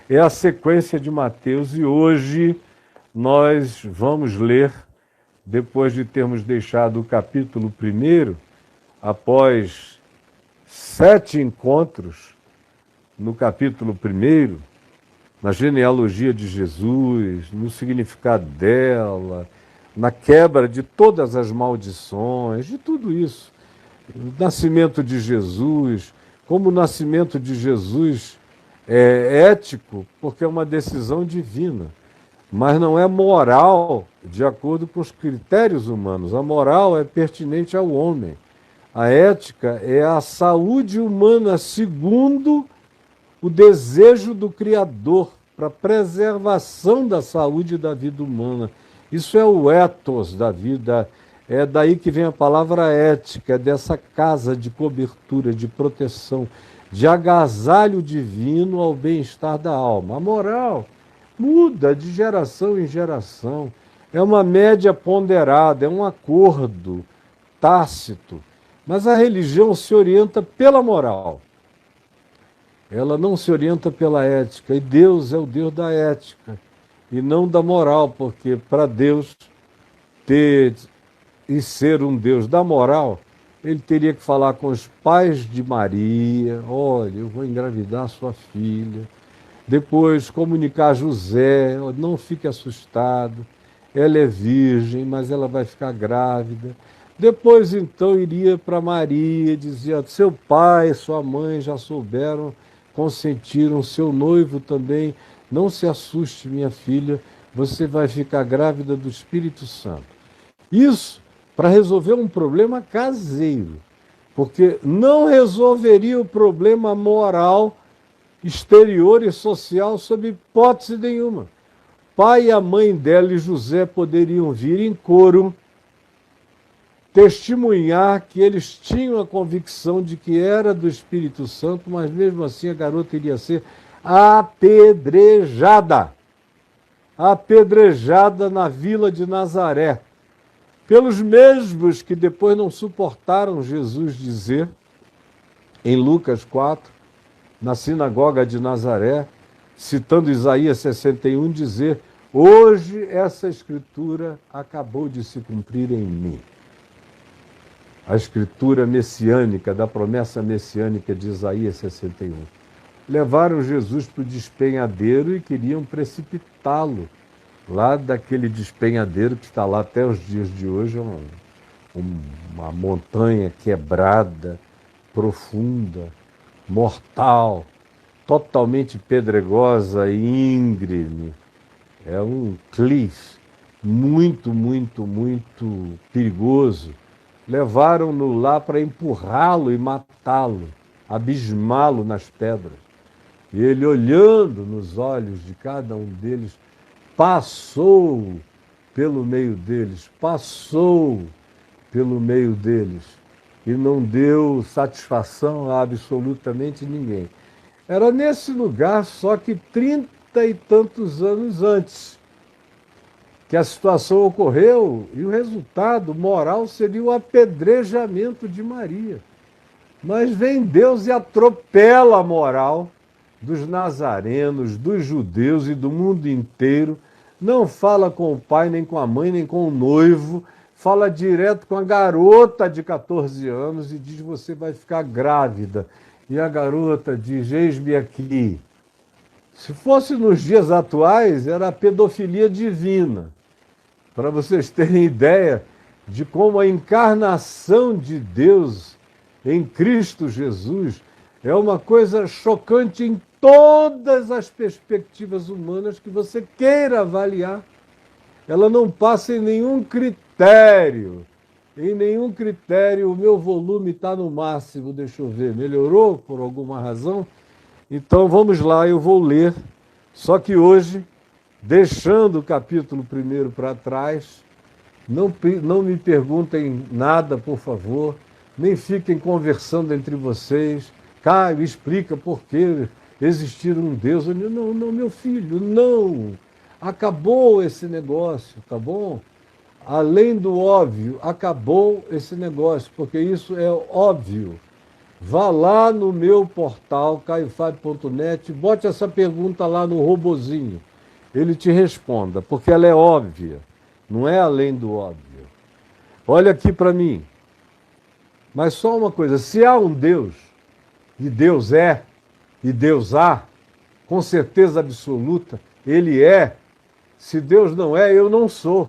é a sequência de Mateus e hoje nós vamos ler, depois de termos deixado o capítulo 1, após 7 encontros no capítulo 1, na genealogia de Jesus, no significado dela, na quebra de todas as maldições, de tudo isso. O nascimento de Jesus, como o nascimento de Jesus é ético, porque é uma decisão divina, mas não é moral de acordo com os critérios humanos. A moral é pertinente ao homem. A ética é a saúde humana segundo o desejo do Criador para a preservação da saúde da vida humana. Isso é o ethos da vida. É daí que vem a palavra ética, é dessa casa de cobertura, de proteção, de agasalho divino ao bem-estar da alma. A moral muda de geração em geração. É uma média ponderada, é um acordo tácito. Mas a religião se orienta pela moral. Ela não se orienta pela ética. E Deus é o Deus da ética e não da moral, porque para Deus ter e ser um Deus da moral, ele teria que falar com os pais de Maria: olha, eu vou engravidar sua filha. Depois comunicar a José: não fique assustado, ela é virgem, mas ela vai ficar grávida. Depois então iria para Maria e dizia: seu pai e sua mãe já souberam, consentiram, seu noivo também. Não se assuste, minha filha, você vai ficar grávida do Espírito Santo. Isso para resolver um problema caseiro, porque não resolveria o problema moral, exterior e social sob hipótese nenhuma. Pai e a mãe dela e José poderiam vir em coro testemunhar que eles tinham a convicção de que era do Espírito Santo, mas mesmo assim a garota iria ser apedrejada. Apedrejada na vila de Nazaré, pelos mesmos que depois não suportaram Jesus dizer, em Lucas 4, na sinagoga de Nazaré, citando Isaías 61, dizer: hoje essa escritura acabou de se cumprir em mim. A escritura messiânica, da promessa messiânica de Isaías 61. Levaram Jesus para o despenhadeiro e queriam precipitá-lo lá daquele despenhadeiro que está lá até os dias de hoje, uma montanha quebrada, profunda, mortal, totalmente pedregosa e íngreme. É um cliff muito, muito, muito perigoso. Levaram-no lá para empurrá-lo e matá-lo, abismá-lo nas pedras. E ele, olhando nos olhos de cada um deles, passou pelo meio deles, e não deu satisfação a absolutamente ninguém. Era nesse lugar, só que 30 e tantos anos antes, que a situação ocorreu, e o resultado moral seria o apedrejamento de Maria. Mas vem Deus e atropela a moral dos nazarenos, dos judeus e do mundo inteiro. Não fala com o pai, nem com a mãe, nem com o noivo, fala direto com a garota de 14 anos e diz: você vai ficar grávida. E a garota diz: eis-me aqui. Se fosse nos dias atuais, era a pedofilia divina. Para vocês terem ideia de como a encarnação de Deus em Cristo Jesus é uma coisa chocante em todas as perspectivas humanas que você queira avaliar. Ela não passa em nenhum critério. Em nenhum critério. O meu volume está no máximo, deixa eu ver. Melhorou por alguma razão? Então vamos lá, eu vou ler. Só que hoje, deixando o capítulo 1 para trás, não me perguntem nada, por favor, nem fiquem conversando entre vocês. Caio, explica por que existir um Deus. Não, meu filho, não. Acabou esse negócio, tá bom? Além do óbvio, acabou esse negócio, porque isso é óbvio. vá lá no meu portal, caifab.net, bote essa pergunta lá no robozinho. Ele te responda, porque ela é óbvia, não é além do óbvio. Olha aqui para mim. Mas só uma coisa, se há um Deus, e Deus é, e Deus há, com certeza absoluta, Ele é. Se Deus não é, eu não sou.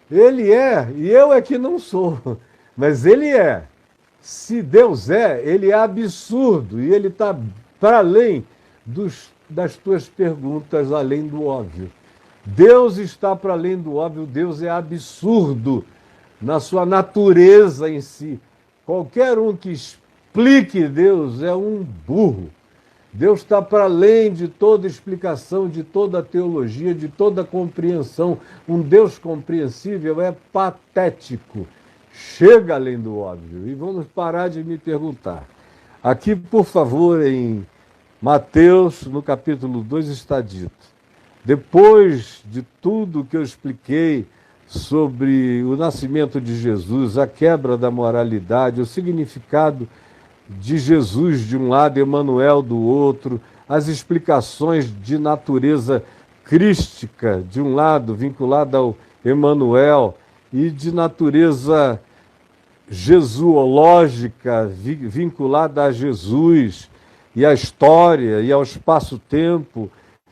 Ele é, e eu é que não sou. Mas Ele é. Se Deus é, Ele é absurdo, e Ele está para além das tuas perguntas, além do óbvio. Deus está para além do óbvio, Deus é absurdo na sua natureza em si. Qualquer um que explique Deus é um burro. Deus está para além de toda explicação, de toda teologia, de toda compreensão. Um Deus compreensível é patético. Chega além do óbvio. E vamos parar de me perguntar. Aqui, por favor, em Mateus, no capítulo 2, está dito: depois de tudo que eu expliquei sobre o nascimento de Jesus, a quebra da moralidade, o significado de Jesus de um lado, Emanuel do outro, as explicações de natureza crística de um lado, vinculada ao Emanuel, e de natureza jesuológica, vinculada a Jesus, e à história, e ao espaço-tempo,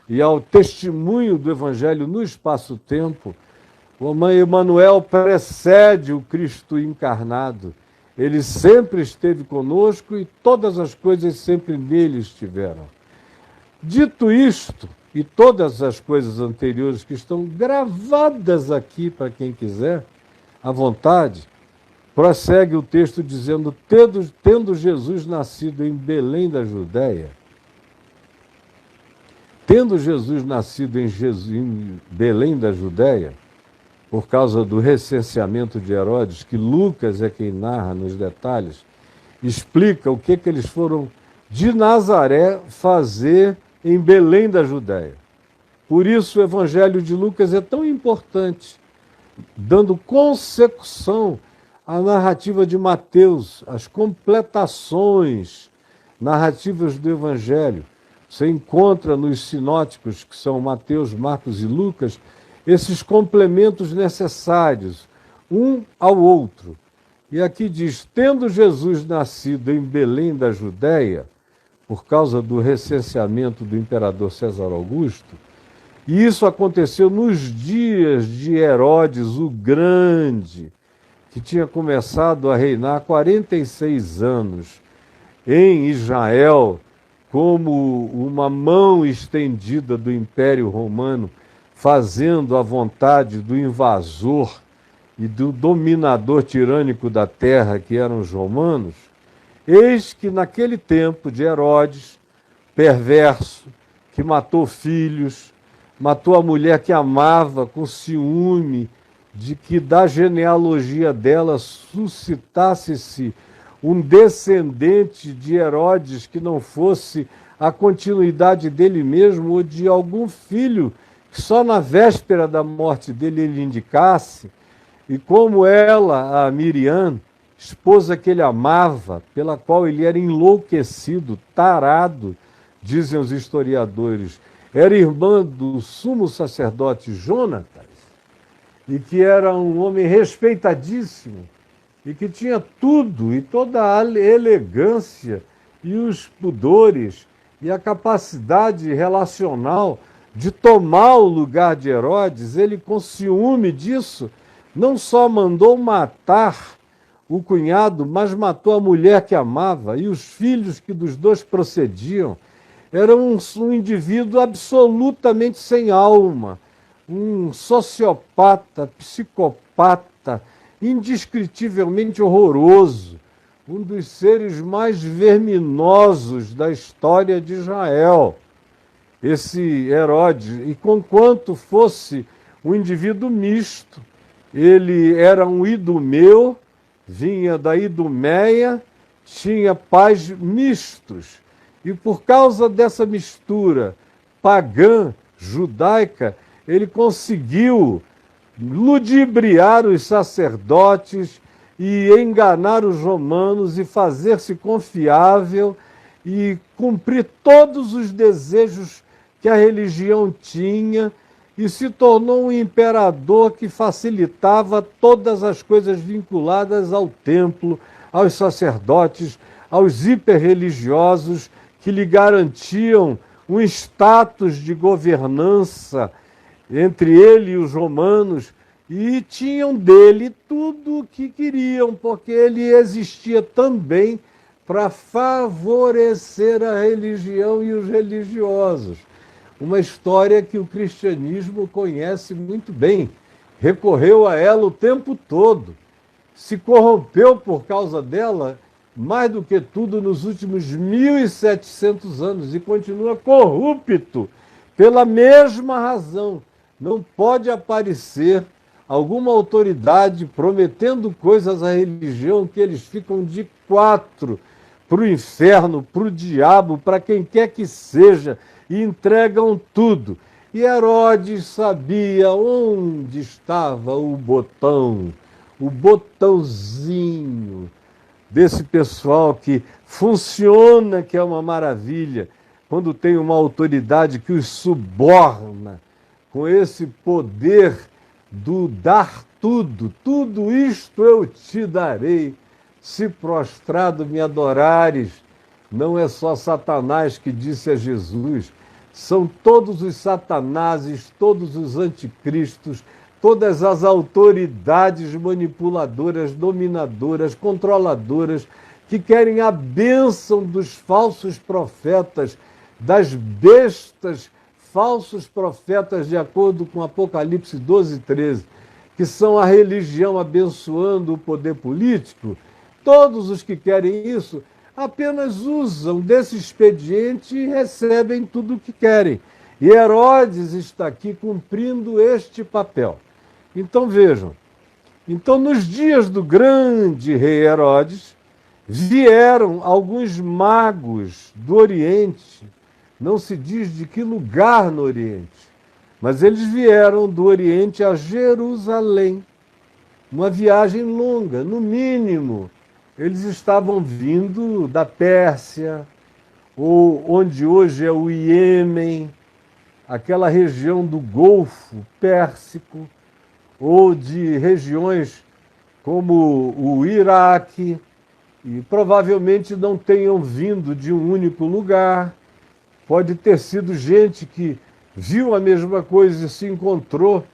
e ao testemunho do Evangelho no espaço-tempo. O Emanuel precede o Cristo encarnado. Ele sempre esteve conosco e todas as coisas sempre nele estiveram. Dito isto, e todas as coisas anteriores que estão gravadas aqui para quem quiser, à vontade, prossegue o texto dizendo: tendo Jesus nascido em Belém da Judéia, tendo Jesus nascido em Belém da Judéia, por causa do recenseamento de Herodes, que Lucas é quem narra nos detalhes, explica o que eles foram de Nazaré fazer em Belém da Judéia. Por isso o Evangelho de Lucas é tão importante, dando consecução à narrativa de Mateus, as completações narrativas do Evangelho. Você encontra nos sinóticos, que são Mateus, Marcos e Lucas, esses complementos necessários, um ao outro. E aqui diz: tendo Jesus nascido em Belém da Judéia, por causa do recenseamento do imperador César Augusto, e isso aconteceu nos dias de Herodes o Grande, que tinha começado a reinar há 46 anos em Israel, como uma mão estendida do Império Romano, fazendo a vontade do invasor e do dominador tirânico da terra, que eram os romanos. Eis que naquele tempo de Herodes, perverso, que matou filhos, matou a mulher que amava com ciúme de que da genealogia dela suscitasse-se um descendente de Herodes que não fosse a continuidade dele mesmo ou de algum filho que só na véspera da morte dele ele indicasse. E como ela, a Miriam, esposa que ele amava, pela qual ele era enlouquecido, tarado, dizem os historiadores, era irmã do sumo sacerdote Jonatas, e que era um homem respeitadíssimo, e que tinha tudo, e toda a elegância, e os pudores, e a capacidade relacional de tomar o lugar de Herodes. Ele, com ciúme disso, não só mandou matar o cunhado, mas matou a mulher que amava e os filhos que dos dois procediam. Era um indivíduo absolutamente sem alma, um sociopata, psicopata, indescritivelmente horroroso, um dos seres mais verminosos da história de Israel. Esse Herodes, e conquanto fosse um indivíduo misto, ele era um idumeu, vinha da Idumeia, tinha pais mistos. E por causa dessa mistura pagã, judaica, ele conseguiu ludibriar os sacerdotes e enganar os romanos e fazer-se confiável e cumprir todos os desejos que a religião tinha, e se tornou um imperador que facilitava todas as coisas vinculadas ao templo, aos sacerdotes, aos hiperreligiosos que lhe garantiam um status de governança entre ele e os romanos, e tinham dele tudo o que queriam, porque ele existia também para favorecer a religião e os religiosos. Uma história que o cristianismo conhece muito bem, recorreu a ela o tempo todo, se corrompeu por causa dela, mais do que tudo nos últimos 1.700 anos, e continua corrupto pela mesma razão. Não pode aparecer alguma autoridade prometendo coisas à religião que eles ficam de quatro para o inferno, para o diabo, para quem quer que seja, e entregam tudo. E Herodes sabia onde estava o botãozinho desse pessoal que funciona, que é uma maravilha, quando tem uma autoridade que os suborna com esse poder do dar tudo, tudo isto eu te darei, se prostrado me adorares. Não é só Satanás que disse a Jesus, são todos os satanases, todos os anticristos, todas as autoridades manipuladoras, dominadoras, controladoras, que querem a bênção dos falsos profetas, das bestas falsos profetas, de acordo com Apocalipse 12:13, que são a religião abençoando o poder político. Todos os que querem isso apenas usam desse expediente e recebem tudo o que querem. E Herodes está aqui cumprindo este papel. Então vejam, então nos dias do grande rei Herodes, vieram alguns magos do Oriente, não se diz de que lugar no Oriente, mas eles vieram do Oriente a Jerusalém, uma viagem longa, no mínimo. Eles estavam vindo da Pérsia, ou onde hoje é o Iêmen, aquela região do Golfo Pérsico, ou de regiões como o Iraque, e provavelmente não tenham vindo de um único lugar. Pode ter sido gente que viu a mesma coisa e se encontrou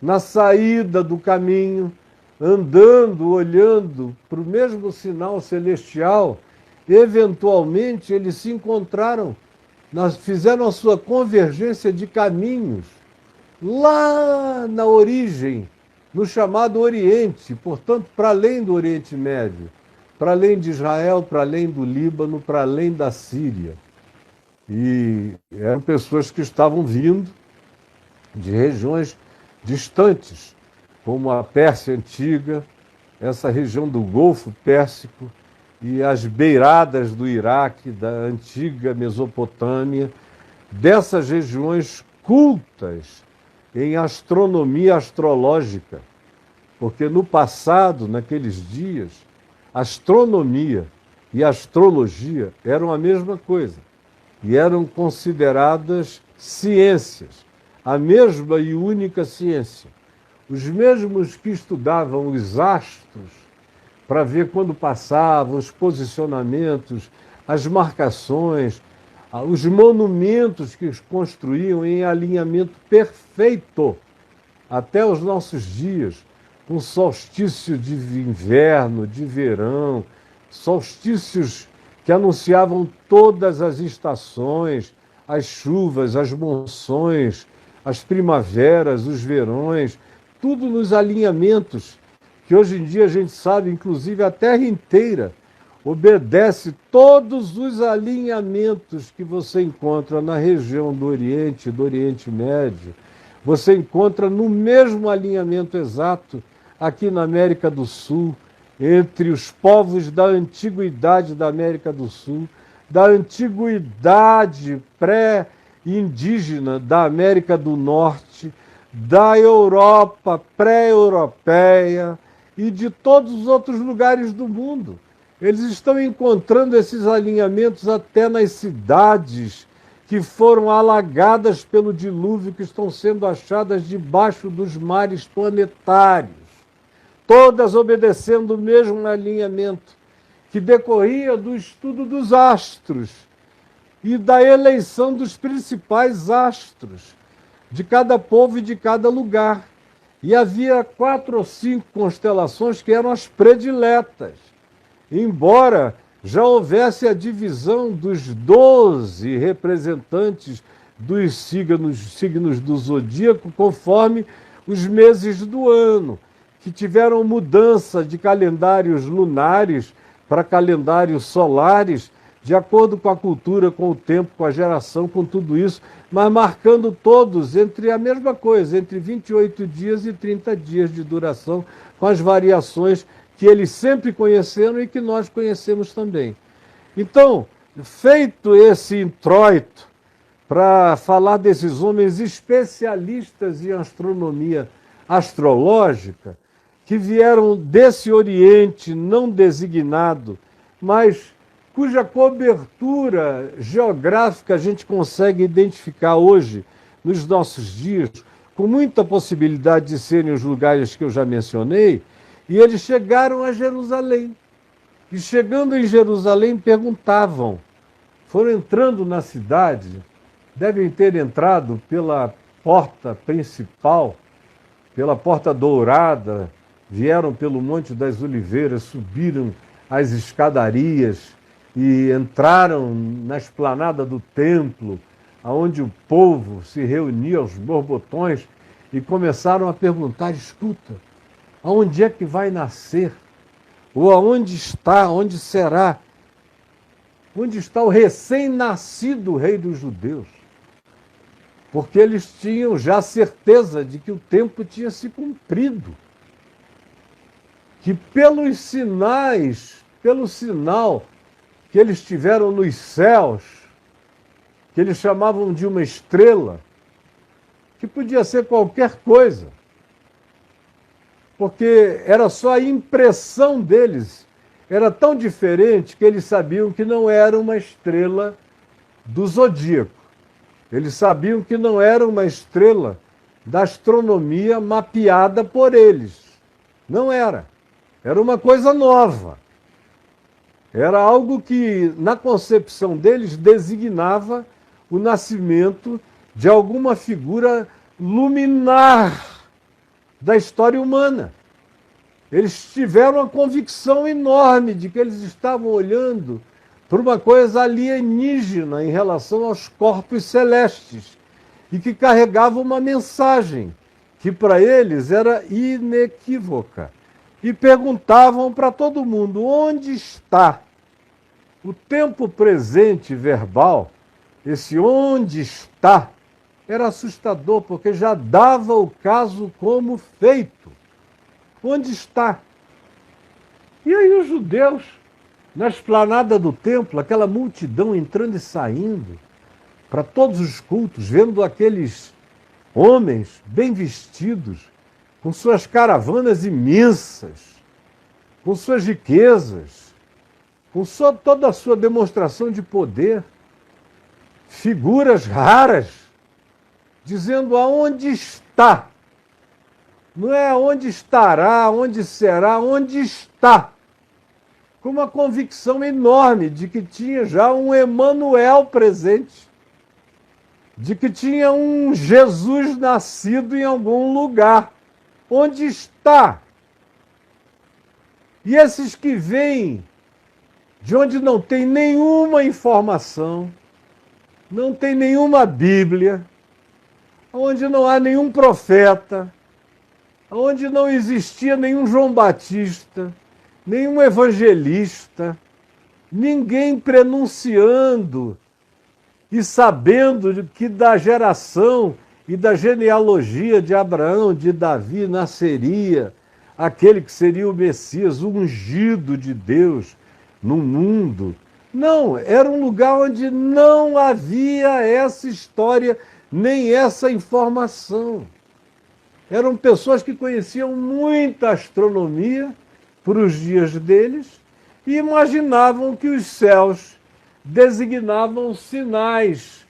na saída do caminho, andando, olhando para o mesmo sinal celestial. Eventualmente eles se encontraram, fizeram a sua convergência de caminhos lá na origem, no chamado Oriente, portanto, para além do Oriente Médio, para além de Israel, para além do Líbano, para além da Síria. E eram pessoas que estavam vindo de regiões distantes, como a Pérsia Antiga, essa região do Golfo Pérsico e as beiradas do Iraque, da antiga Mesopotâmia, dessas regiões cultas em astronomia astrológica, porque no passado, naqueles dias, astronomia e astrologia eram a mesma coisa e eram consideradas ciências, a mesma e única ciência. Os mesmos que estudavam os astros para ver quando passavam, os posicionamentos, as marcações, os monumentos que os construíam em alinhamento perfeito até os nossos dias, com solstício de inverno, de verão, solstícios que anunciavam todas as estações, as chuvas, as monções, as primaveras, os verões, tudo nos alinhamentos, que hoje em dia a gente sabe, inclusive a Terra inteira obedece todos os alinhamentos que você encontra na região do Oriente Médio. Você encontra no mesmo alinhamento exato aqui na América do Sul, entre os povos da antiguidade da América do Sul, da antiguidade pré-indígena da América do Norte, da Europa pré-europeia e de todos os outros lugares do mundo. Eles estão encontrando esses alinhamentos até nas cidades que foram alagadas pelo dilúvio, que estão sendo achadas debaixo dos mares planetários, todas obedecendo o mesmo alinhamento que decorria do estudo dos astros e da eleição dos principais astros de cada povo e de cada lugar. E havia 4 ou 5 constelações que eram as prediletas, embora já houvesse a divisão dos 12 representantes dos signos do zodíaco conforme os meses do ano, que tiveram mudança de calendários lunares para calendários solares, de acordo com a cultura, com o tempo, com a geração, com tudo isso, mas marcando todos entre a mesma coisa, entre 28 dias e 30 dias de duração, com as variações que eles sempre conheceram e que nós conhecemos também. Então, feito esse introito para falar desses homens especialistas em astronomia astrológica, que vieram desse Oriente não designado, mas cuja cobertura geográfica a gente consegue identificar hoje, nos nossos dias, com muita possibilidade de serem os lugares que eu já mencionei, e eles chegaram a Jerusalém. E chegando em Jerusalém, perguntavam, foram entrando na cidade, devem ter entrado pela porta principal, pela porta dourada, vieram pelo Monte das Oliveiras, subiram as escadarias e entraram na esplanada do templo, onde o povo se reunia aos borbotões e começaram a perguntar, escuta, aonde é que vai nascer? Ou aonde está, onde será? Onde está o recém-nascido rei dos judeus? Porque eles tinham já certeza de que o tempo tinha se cumprido. Que pelos sinais, pelo sinal que eles tiveram nos céus, que eles chamavam de uma estrela, que podia ser qualquer coisa, porque era só a impressão deles, era tão diferente que eles sabiam que não era uma estrela do zodíaco, eles sabiam que não era uma estrela da astronomia mapeada por eles, não era, era uma coisa nova. Era algo que, na concepção deles, designava o nascimento de alguma figura luminar da história humana. Eles tiveram a convicção enorme de que eles estavam olhando para uma coisa alienígena em relação aos corpos celestes e que carregava uma mensagem que para eles era inequívoca. E perguntavam para todo mundo, onde está? O tempo presente verbal, esse onde está, era assustador, porque já dava o caso como feito. Onde está? E aí os judeus, na esplanada do templo, aquela multidão entrando e saindo, para todos os cultos, vendo aqueles homens bem vestidos, com suas caravanas imensas, com suas riquezas, com toda a sua demonstração de poder, figuras raras, dizendo aonde está. Não é aonde estará, onde será, onde está. Com uma convicção enorme de que tinha já um Emanuel presente, de que tinha um Jesus nascido em algum lugar. Onde está? E esses que vêm de onde não tem nenhuma informação, não tem nenhuma Bíblia, onde não há nenhum profeta, onde não existia nenhum João Batista, nenhum evangelista, ninguém prenunciando e sabendo que da geração e da genealogia de Abraão, de Davi, nasceria aquele que seria o Messias, o ungido de Deus no mundo. Não, era um lugar onde não havia essa história, nem essa informação. Eram pessoas que conheciam muita astronomia para os dias deles e imaginavam que os céus designavam sinais,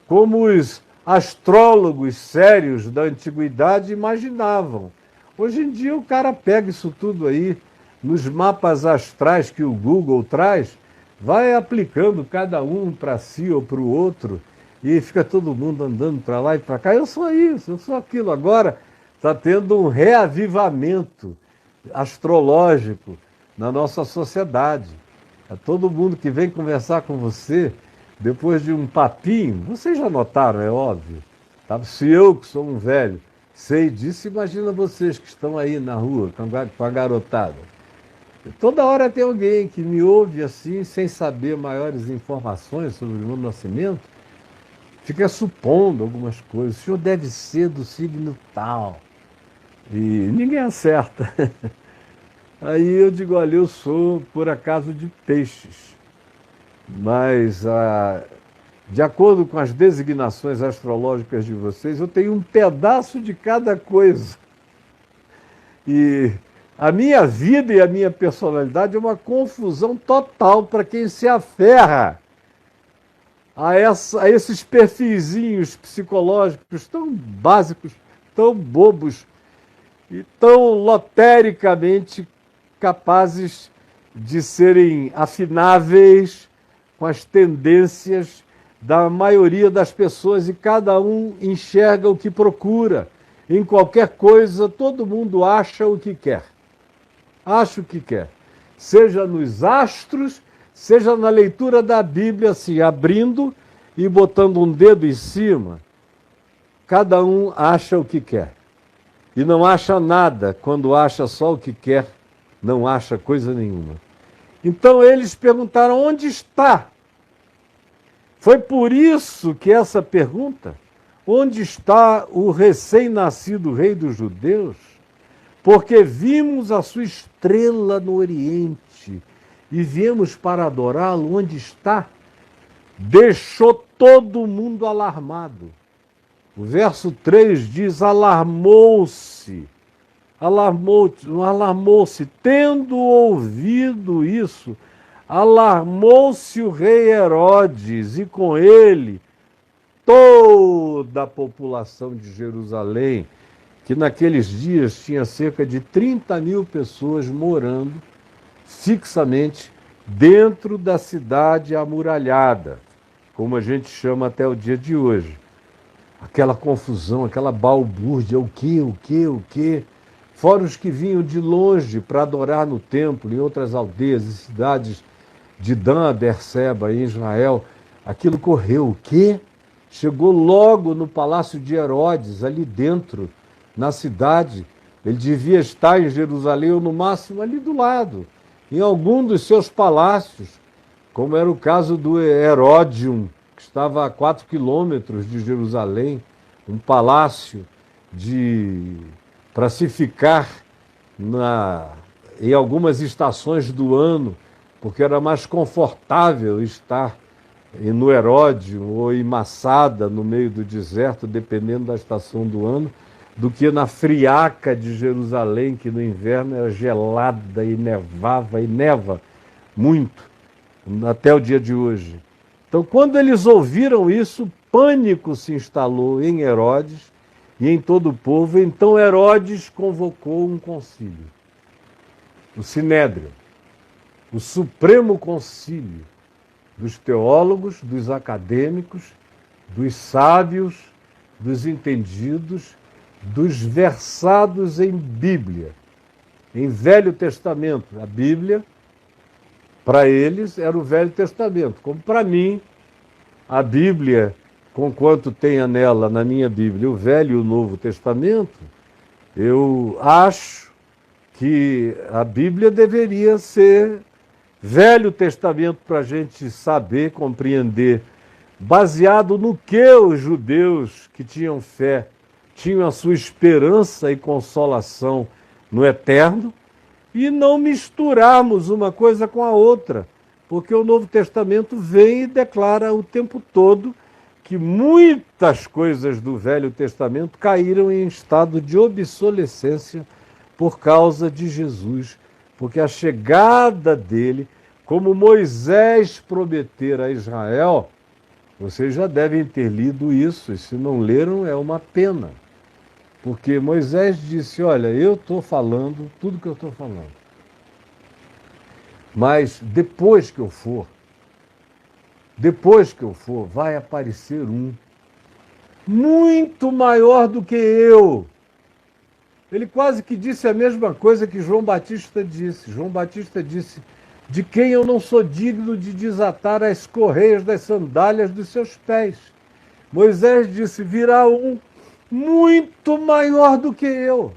como os astrólogos sérios da antiguidade imaginavam. Hoje em dia o cara pega isso tudo aí nos mapas astrais que o Google traz, vai aplicando cada um para si ou para o outro e fica todo mundo andando para lá e para cá. Eu sou isso, eu sou aquilo. Agora está tendo um reavivamento astrológico na nossa sociedade. Todo mundo que vem conversar com você, depois de um papinho, vocês já notaram, é óbvio. Tá? Se eu, que sou um velho, sei disso, imagina vocês que estão aí na rua com a garotada. Toda hora tem alguém que me ouve assim, sem saber maiores informações sobre o meu nascimento, fica supondo algumas coisas. O senhor deve ser do signo tal. E ninguém acerta. Aí eu digo, olha, eu sou, por acaso, de peixes. Mas, de acordo com as designações astrológicas de vocês, eu tenho um pedaço de cada coisa. E a minha vida e a minha personalidade é uma confusão total para quem se aferra a esses perfizinhos psicológicos tão básicos, tão bobos e tão lotericamente capazes de serem afináveis com as tendências da maioria das pessoas, e cada um enxerga o que procura. Em qualquer coisa, todo mundo acha o que quer. Acha o que quer. Seja nos astros, seja na leitura da Bíblia, assim, abrindo e botando um dedo em cima. Cada um acha o que quer. E não acha nada quando acha só o que quer, não acha coisa nenhuma. Então eles perguntaram, onde está? Foi por isso que essa pergunta, onde está o recém-nascido rei dos judeus? Porque vimos a sua estrela no Oriente e viemos para adorá-lo. Onde está? Deixou todo mundo alarmado. O verso 3 diz, alarmou-se, tendo ouvido isso, alarmou-se o rei Herodes e com ele toda a população de Jerusalém, que naqueles dias tinha cerca de 30.000 pessoas morando fixamente dentro da cidade amuralhada, como a gente chama até o dia de hoje. Aquela confusão, aquela balbúrdia, o quê? Fora os que vinham de longe para adorar no templo, em outras aldeias e cidades de Dan, Berseba, em Israel. Aquilo correu, o quê? Chegou logo no palácio de Herodes, ali dentro, na cidade. Ele devia estar em Jerusalém, ou no máximo ali do lado, em algum dos seus palácios, como era o caso do Heródion, que estava a 4 quilômetros de Jerusalém, um palácio para se ficar em algumas estações do ano, porque era mais confortável estar no Heródion ou em Massada, no meio do deserto, dependendo da estação do ano, do que na friaca de Jerusalém, que no inverno era gelada e nevava, e neva muito, até o dia de hoje. Então, quando eles ouviram isso, pânico se instalou em Herodes e em todo o povo. Então Herodes convocou um concílio, o Sinédrio, o Supremo Concílio dos teólogos, dos acadêmicos, dos sábios, dos entendidos, dos versados em Bíblia, em Velho Testamento. A Bíblia, para eles, era o Velho Testamento, como para mim, a Bíblia, conquanto tenha nela, na minha Bíblia, o Velho e o Novo Testamento, eu acho que a Bíblia deveria ser Velho Testamento para a gente saber, compreender, baseado no que os judeus que tinham fé tinham a sua esperança e consolação no eterno, e não misturarmos uma coisa com a outra, porque o Novo Testamento vem e declara o tempo todo que muitas coisas do Velho Testamento caíram em estado de obsolescência por causa de Jesus, porque a chegada dele, como Moisés prometera a Israel, vocês já devem ter lido isso, e se não leram é uma pena, porque Moisés disse, olha, eu estou falando tudo que eu estou falando, mas depois que eu for, vai aparecer um muito maior do que eu. Ele quase que disse a mesma coisa que João Batista disse. João Batista disse, de quem eu não sou digno de desatar as correias das sandálias dos seus pés. Moisés disse, virá um muito maior do que eu.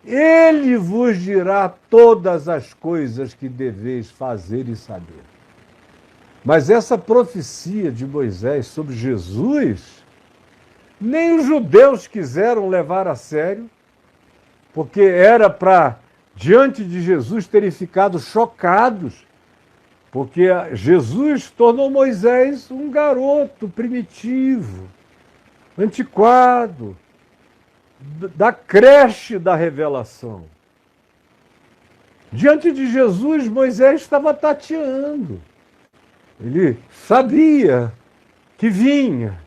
Ele vos dirá todas as coisas que deveis fazer e saber. Mas essa profecia de Moisés sobre Jesus, nem os judeus quiseram levar a sério, porque era para, diante de Jesus, terem ficado chocados, porque Jesus tornou Moisés um garoto primitivo, antiquado, da creche da revelação. Diante de Jesus, Moisés estava tateando. Ele sabia que vinha,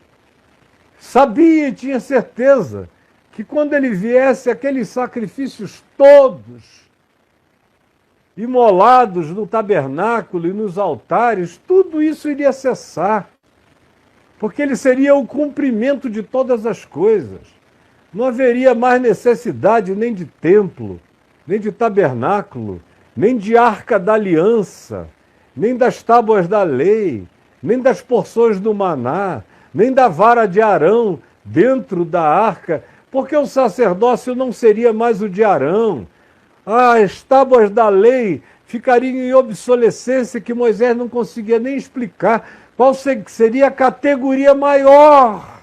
sabia e tinha certeza que quando ele viesse, aqueles sacrifícios todos, imolados no tabernáculo e nos altares, tudo isso iria cessar, porque ele seria o cumprimento de todas as coisas. Não haveria mais necessidade nem de templo, nem de tabernáculo, nem de arca da aliança, nem das tábuas da lei, nem das porções do maná, nem da vara de Arão dentro da arca, porque o sacerdócio não seria mais o de Arão. As tábuas da lei ficariam em obsolescência que Moisés não conseguia nem explicar qual seria a categoria maior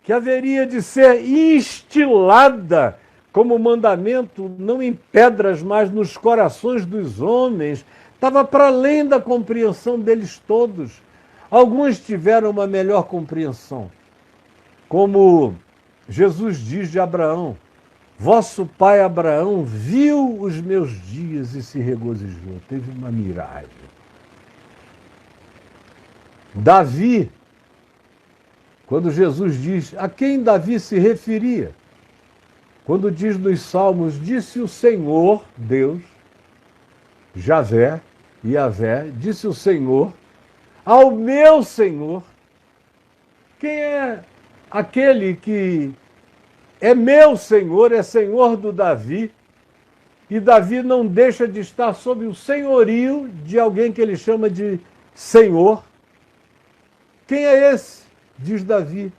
que haveria de ser instilada como mandamento, não em pedras, mas nos corações dos homens. Estava para além da compreensão deles todos. Alguns tiveram uma melhor compreensão. Como Jesus diz de Abraão, vosso pai Abraão viu os meus dias e se regozijou. Teve uma miragem. Davi, quando Jesus diz, a quem Davi se referia? Quando diz nos Salmos, disse o Senhor, Deus, Javé, Iavé, disse o Senhor, ao meu Senhor. Quem é aquele que é meu Senhor, é Senhor do Davi, e Davi não deixa de estar sob o senhorio de alguém que ele chama de Senhor? Quem é esse? Diz Davi.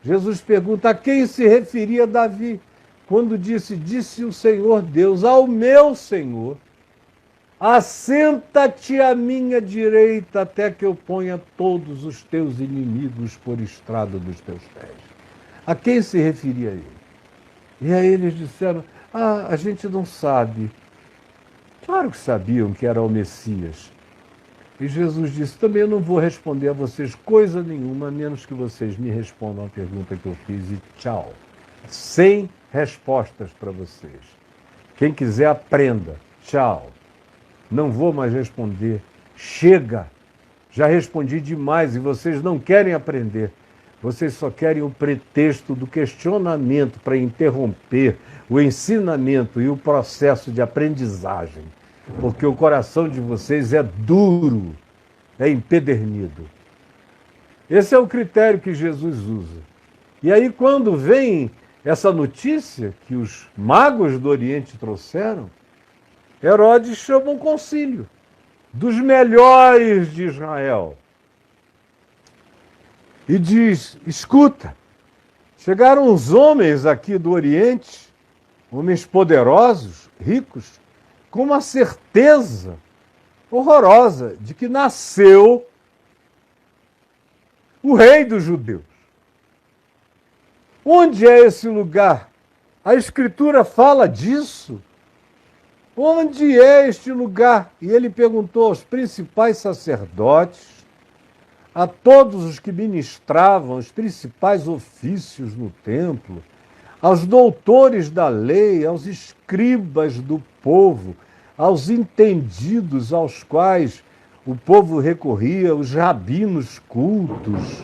Jesus pergunta a quem se referia Davi, quando disse o Senhor Deus, ao meu Senhor, assenta-te à minha direita até que eu ponha todos os teus inimigos por estrado dos teus pés. A quem se referia ele? E aí eles disseram, a gente não sabe. Claro que sabiam que era o Messias. E Jesus disse, também eu não vou responder a vocês coisa nenhuma, a menos que vocês me respondam a pergunta que eu fiz e tchau. Sem respostas para vocês. Quem quiser aprenda. Tchau. Não vou mais responder. Chega. Já respondi demais e vocês não querem aprender. Vocês só querem o pretexto do questionamento para interromper o ensinamento e o processo de aprendizagem. Porque o coração de vocês é duro, é empedernido. Esse é o critério que Jesus usa. E aí, quando vem essa notícia que os magos do Oriente trouxeram, Herodes chama um concílio dos melhores de Israel e diz, escuta, chegaram uns homens aqui do Oriente, homens poderosos, ricos, com uma certeza horrorosa de que nasceu o rei dos judeus. Onde é esse lugar? A Escritura fala disso. Onde é este lugar? E ele perguntou aos principais sacerdotes, a todos os que ministravam os principais ofícios no templo, aos doutores da lei, aos escribas do povo, aos entendidos aos quais o povo recorria, os rabinos cultos,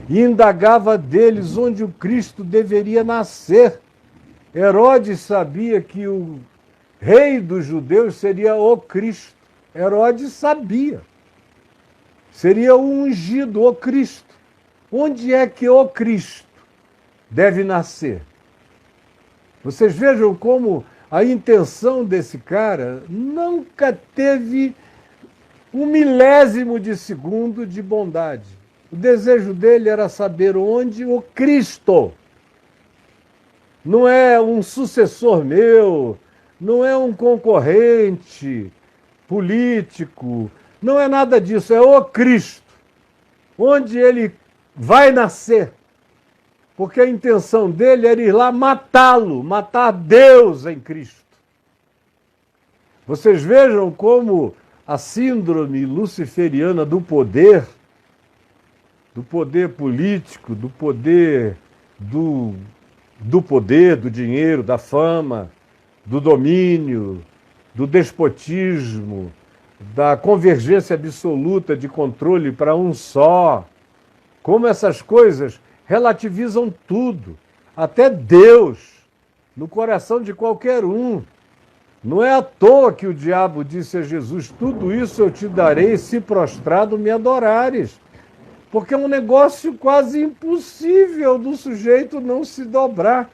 e indagava deles onde o Cristo deveria nascer. Herodes sabia que o rei dos judeus seria o Cristo. Herodes sabia. Seria o ungido, o Cristo. Onde é que o Cristo deve nascer? Vocês vejam como a intenção desse cara nunca teve um milésimo de segundo de bondade. O desejo dele era saber onde o Cristo. Não é um sucessor meu, não é um concorrente político, não é nada disso, é o Cristo. Onde ele vai nascer. Porque a intenção dele era ir lá matá-lo, matar Deus em Cristo. Vocês vejam como a síndrome luciferiana do poder político, do poder do dinheiro, da fama, do domínio, do despotismo, da convergência absoluta de controle para um só. Como essas coisas relativizam tudo, até Deus, no coração de qualquer um. Não é à toa que o diabo disse a Jesus: tudo isso eu te darei se prostrado me adorares. Porque é um negócio quase impossível do sujeito não se dobrar.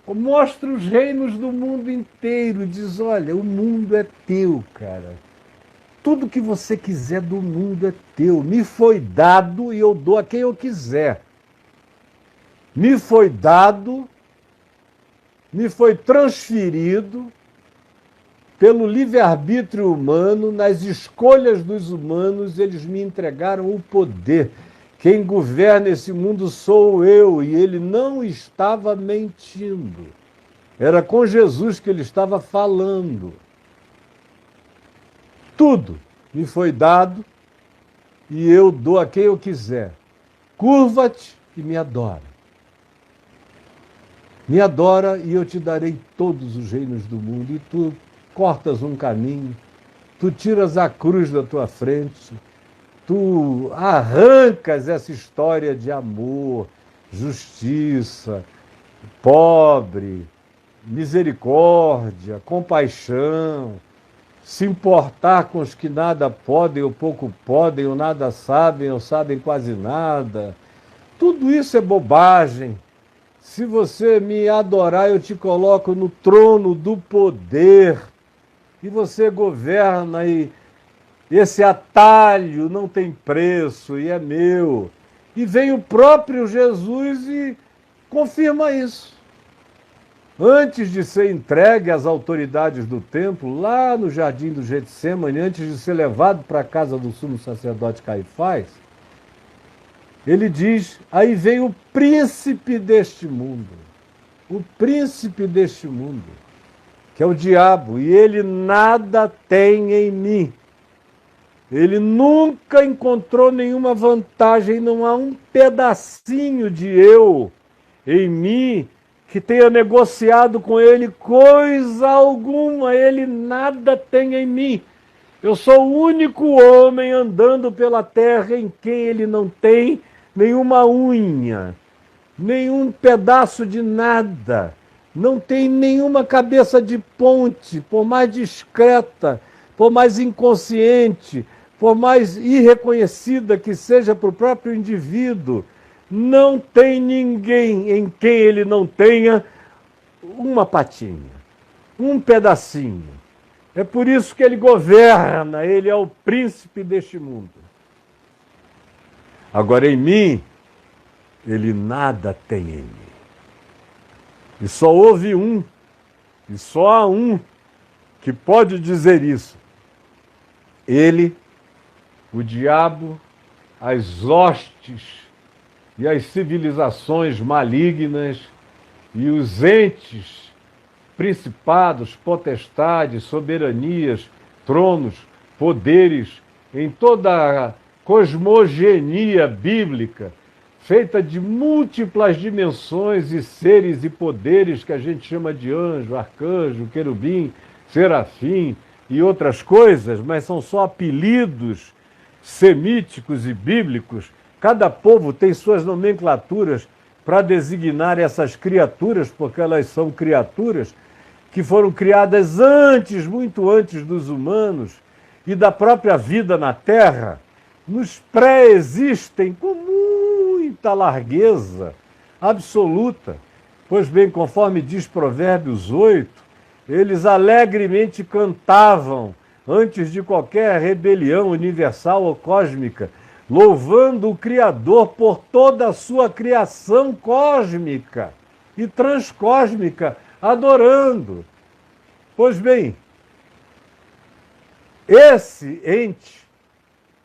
Mostra os reinos do mundo inteiro, diz: olha, o mundo é teu, cara. Tudo que você quiser do mundo é teu. Me foi dado e eu dou a quem eu quiser. Me foi dado, me foi transferido pelo livre-arbítrio humano, nas escolhas dos humanos, eles me entregaram o poder. Quem governa esse mundo sou eu, e ele não estava mentindo. Era com Jesus que ele estava falando. Tudo me foi dado e eu dou a quem eu quiser. Curva-te e me adora. Me adora e eu te darei todos os reinos do mundo. E tu cortas um caminho, tu tiras a cruz da tua frente, tu arrancas essa história de amor, justiça, pobre, misericórdia, compaixão, se importar com os que nada podem ou pouco podem, ou nada sabem ou sabem quase nada. Tudo isso é bobagem. Se você me adorar, eu te coloco no trono do poder e você governa, e esse atalho não tem preço e é meu. E vem o próprio Jesus e confirma isso. Antes de ser entregue às autoridades do templo, lá no jardim do Getsemane, antes de ser levado para a casa do sumo sacerdote Caifás, ele diz: aí vem o príncipe deste mundo. O príncipe deste mundo, que é o diabo, e ele nada tem em mim. Ele nunca encontrou nenhuma vantagem, não há um pedacinho de eu em mim que tenha negociado com ele coisa alguma. Ele nada tem em mim. Eu sou o único homem andando pela terra em quem ele não tem nenhuma unha, nenhum pedaço de nada. Não tem nenhuma cabeça de ponte, por mais discreta, por mais inconsciente, por mais irreconhecida que seja para o próprio indivíduo. Não tem ninguém em quem ele não tenha uma patinha, um pedacinho. É por isso que ele governa, ele é o príncipe deste mundo. Agora, em mim, ele nada tem em mim. E só houve um, e só há um, que pode dizer isso. Ele, o diabo, as hostes e as civilizações malignas e os entes, principados, potestades, soberanias, tronos, poderes, em toda a cosmogenia bíblica, feita de múltiplas dimensões e seres e poderes que a gente chama de anjo, arcanjo, querubim, serafim e outras coisas, mas são só apelidos semíticos e bíblicos. Cada povo tem suas nomenclaturas para designar essas criaturas, porque elas são criaturas que foram criadas antes, muito antes dos humanos e da própria vida na Terra, nos pré-existem com muita largueza absoluta. Pois bem, conforme diz Provérbios 8, eles alegremente cantavam, antes de qualquer rebelião universal ou cósmica, louvando o Criador por toda a sua criação cósmica e transcósmica, adorando. Pois bem, esse ente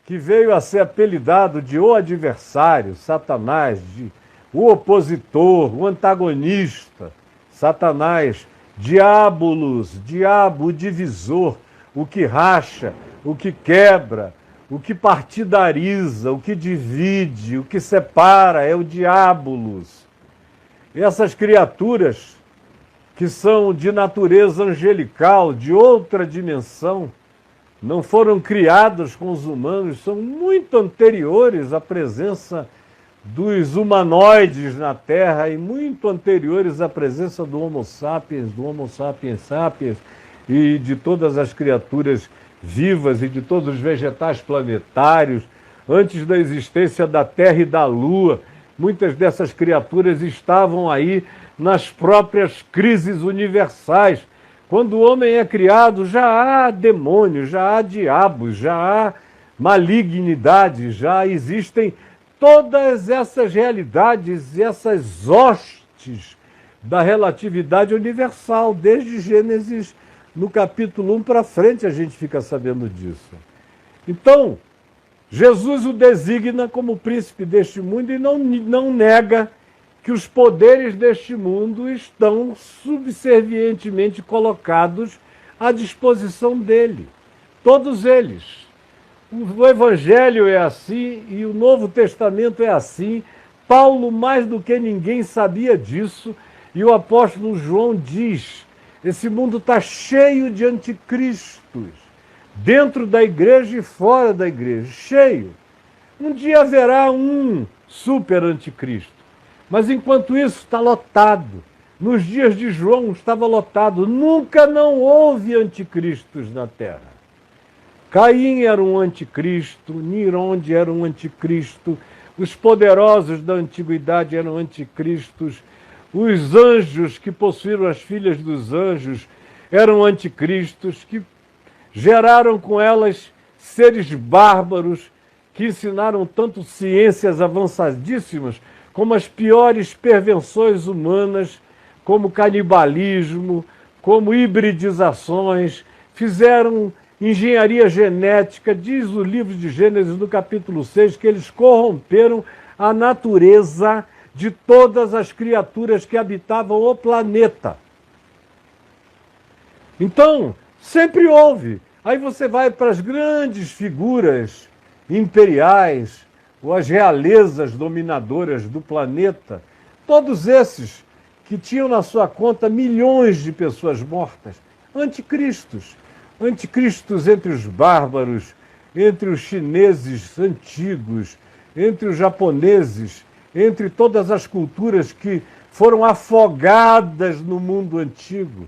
que veio a ser apelidado de o adversário, Satanás, de o opositor, o antagonista, Satanás, diabolos, diabo, o divisor, o que racha, o que quebra, o que partidariza, o que divide, o que separa, é o diabolos. E essas criaturas que são de natureza angelical, de outra dimensão, não foram criados com os humanos, são muito anteriores à presença dos humanoides na Terra e muito anteriores à presença do Homo sapiens sapiens e de todas as criaturas vivas e de todos os vegetais planetários, antes da existência da Terra e da Lua. Muitas dessas criaturas estavam aí nas próprias crises universais. Quando o homem é criado, já há demônios, já há diabos, já há malignidade, já existem todas essas realidades, essas hostes da relatividade universal. Desde Gênesis, no capítulo 1 para frente, a gente fica sabendo disso. Então, Jesus o designa como príncipe deste mundo e não nega que os poderes deste mundo estão subservientemente colocados à disposição dele. Todos eles. O Evangelho é assim e o Novo Testamento é assim. Paulo, mais do que ninguém, sabia disso. E o apóstolo João diz: esse mundo está cheio de anticristos, dentro da igreja e fora da igreja, cheio. Um dia haverá um super anticristo. Mas enquanto isso está lotado. Nos dias de João estava lotado. Nunca não houve anticristos na Terra. Caim era um anticristo, Nironde era um anticristo, os poderosos da antiguidade eram anticristos, os anjos que possuíram as filhas dos anjos eram anticristos, que geraram com elas seres bárbaros que ensinaram tanto ciências avançadíssimas como as piores perversões humanas, como canibalismo, como hibridizações, fizeram engenharia genética. Diz o livro de Gênesis, no capítulo 6, que eles corromperam a natureza de todas as criaturas que habitavam o planeta. Então, sempre houve. Aí você vai para as grandes figuras imperiais, ou as realezas dominadoras do planeta, todos esses que tinham na sua conta milhões de pessoas mortas, anticristos. Anticristos entre os bárbaros, entre os chineses antigos, entre os japoneses, entre todas as culturas que foram afogadas no mundo antigo.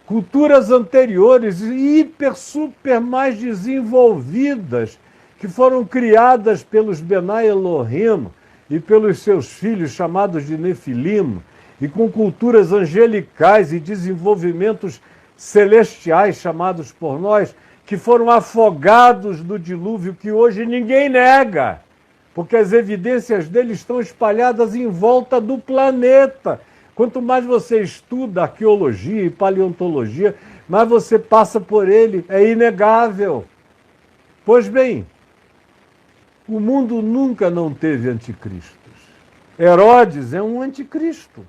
Culturas anteriores, hiper, super mais desenvolvidas, que foram criadas pelos Benai Elohim e pelos seus filhos chamados de Nefilim, e com culturas angelicais e desenvolvimentos celestiais chamados por nós, que foram afogados no dilúvio, que hoje ninguém nega, porque as evidências dele estão espalhadas em volta do planeta. Quanto mais você estuda arqueologia e paleontologia, mais você passa por ele, é inegável. Pois bem, o mundo nunca não teve anticristos. Herodes é um anticristo.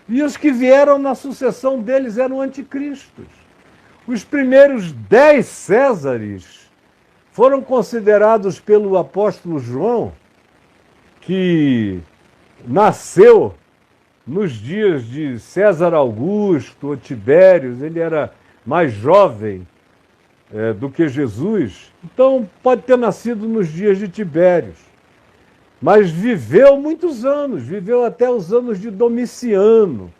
E os que vieram na sucessão deles eram anticristos. Os primeiros 10 Césares foram considerados pelo apóstolo João, que nasceu nos dias de César Augusto ou Tibérios, ele era mais jovem do que Jesus, então pode ter nascido nos dias de Tibérios, mas viveu muitos anos, viveu até os anos de Domiciano,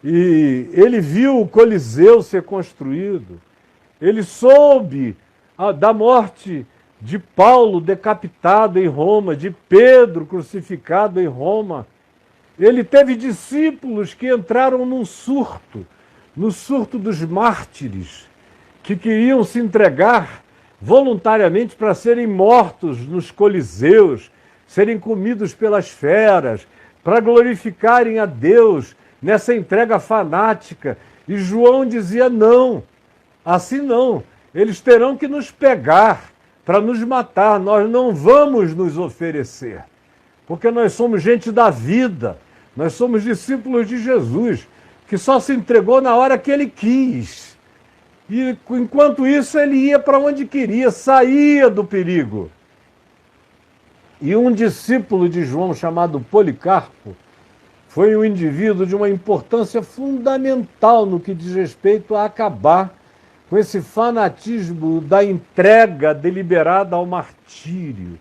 e ele viu o Coliseu ser construído, ele soube da morte de Paulo decapitado em Roma, de Pedro crucificado em Roma. Ele teve discípulos que entraram num surto, no surto dos mártires, que queriam se entregar voluntariamente para serem mortos nos coliseus, serem comidos pelas feras, para glorificarem a Deus nessa entrega fanática. E João dizia: não, assim não, eles terão que nos pegar para nos matar, nós não vamos nos oferecer, porque nós somos gente da vida, nós somos discípulos de Jesus, que só se entregou na hora que ele quis. E enquanto isso ele ia para onde queria, saía do perigo. E um discípulo de João chamado Policarpo foi um indivíduo de uma importância fundamental no que diz respeito a acabar com esse fanatismo da entrega deliberada ao martírio.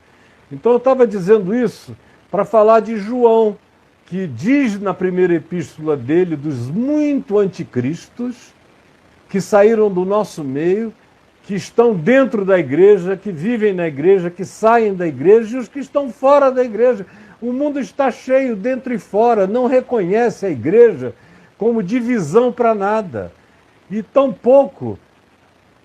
Então eu estava dizendo isso para falar de João, que diz na primeira epístola dele dos muito anticristos que saíram do nosso meio, que estão dentro da igreja, que vivem na igreja, que saem da igreja, e os que estão fora da igreja. O mundo está cheio, dentro e fora, não reconhece a igreja como divisão para nada. E tampouco,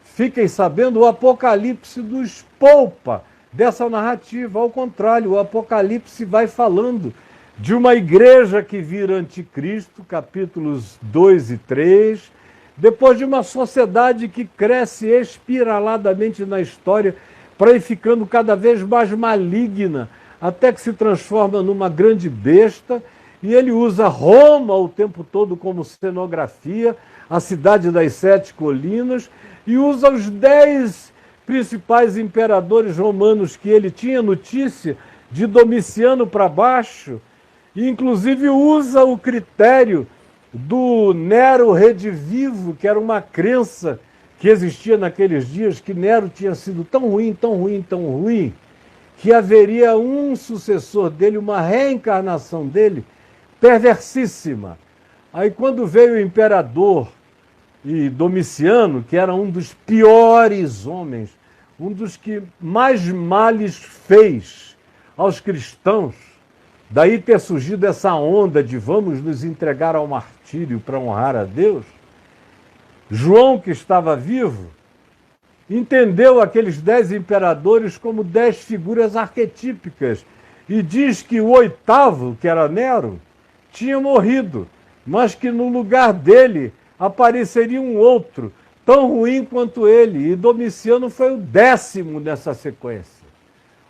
fiquem sabendo, o Apocalipse nos poupa dessa narrativa. Ao contrário, o Apocalipse vai falando de uma igreja que vira anticristo, capítulos 2 e 3, depois de uma sociedade que cresce espiraladamente na história para ir ficando cada vez mais maligna, até que se transforma numa grande besta, e ele usa Roma o tempo todo como cenografia, a cidade das 7 colinas, e usa os 10 principais imperadores romanos que ele tinha notícia, de Domiciano para baixo, e inclusive usa o critério do Nero redivivo, que era uma crença que existia naqueles dias, que Nero tinha sido tão ruim, tão ruim, tão ruim, que haveria um sucessor dele, uma reencarnação dele, perversíssima. Aí quando veio o imperador e Domiciano, que era um dos piores homens, um dos que mais males fez aos cristãos, daí ter surgido essa onda de vamos nos entregar ao martírio para honrar a Deus, João, que estava vivo, entendeu aqueles 10 imperadores como 10 figuras arquetípicas e diz que o 8º, que era Nero, tinha morrido, mas que no lugar dele apareceria um outro, tão ruim quanto ele, e Domiciano foi o 10º nessa sequência.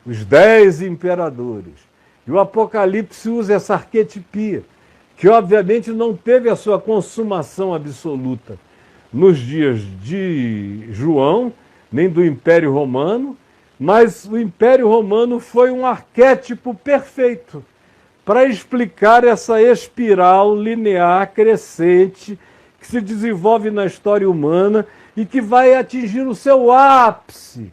Os 10 imperadores. E o Apocalipse usa essa arquetipia, que obviamente não teve a sua consumação absoluta nos dias de João, nem do Império Romano, mas o Império Romano foi um arquétipo perfeito para explicar essa espiral linear crescente que se desenvolve na história humana e que vai atingir o seu ápice.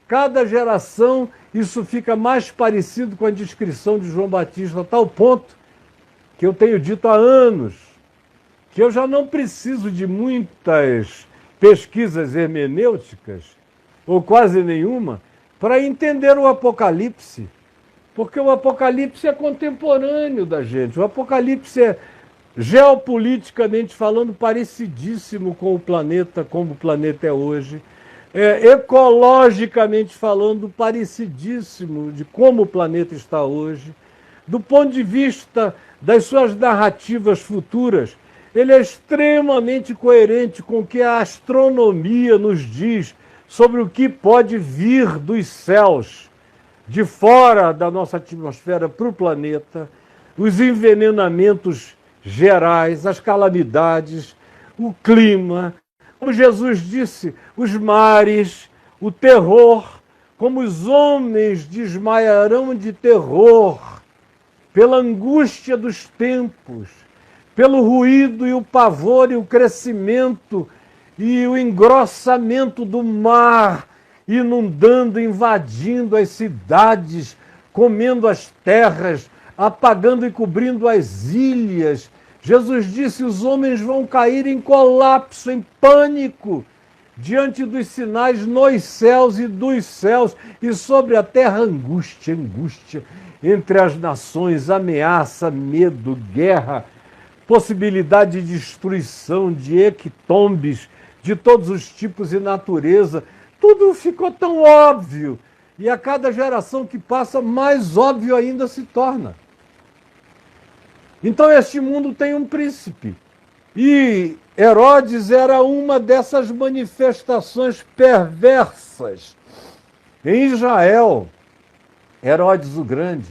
Cada geração isso fica mais parecido com a descrição de João Batista, a tal ponto que eu tenho dito há anos que eu já não preciso de muitas pesquisas hermenêuticas, ou quase nenhuma, para entender o Apocalipse. Porque o Apocalipse é contemporâneo da gente. O Apocalipse é, geopoliticamente falando, parecidíssimo com o planeta, como o planeta é hoje. É, ecologicamente falando, parecidíssimo de como o planeta está hoje. Do ponto de vista das suas narrativas futuras, ele é extremamente coerente com o que a astronomia nos diz sobre o que pode vir dos céus, de fora da nossa atmosfera para o planeta, os envenenamentos gerais, as calamidades, o clima, como Jesus disse, os mares, o terror, como os homens desmaiarão de terror, pela angústia dos tempos, pelo ruído e o pavor e o crescimento e o engrossamento do mar, inundando, invadindo as cidades, comendo as terras, apagando e cobrindo as ilhas. Jesus disse: os homens vão cair em colapso, em pânico, diante dos sinais nos céus e dos céus, e sobre a terra angústia, angústia, entre as nações, ameaça, medo, guerra, possibilidade de destruição, de hequetombes, de todos os tipos e natureza. Tudo ficou tão óbvio, e a cada geração que passa, mais óbvio ainda se torna. Então este mundo tem um príncipe, e Herodes era uma dessas manifestações perversas. Em Israel, Herodes o Grande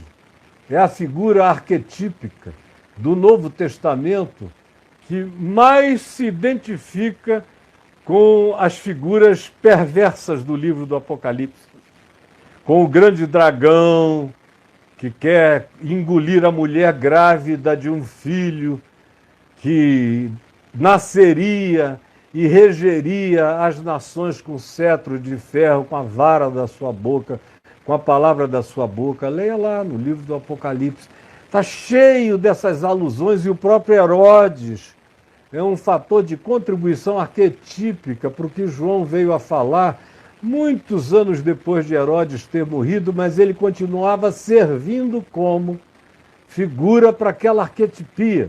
é a figura arquetípica do Novo Testamento que mais se identifica com as figuras perversas do livro do Apocalipse. Com o grande dragão que quer engolir a mulher grávida de um filho que nasceria e regeria as nações com cetro de ferro, com a vara da sua boca, com a palavra da sua boca. Leia lá no livro do Apocalipse. Está cheio dessas alusões, e o próprio Herodes é um fator de contribuição arquetípica para o que João veio a falar muitos anos depois de Herodes ter morrido, mas ele continuava servindo como figura para aquela arquetipia.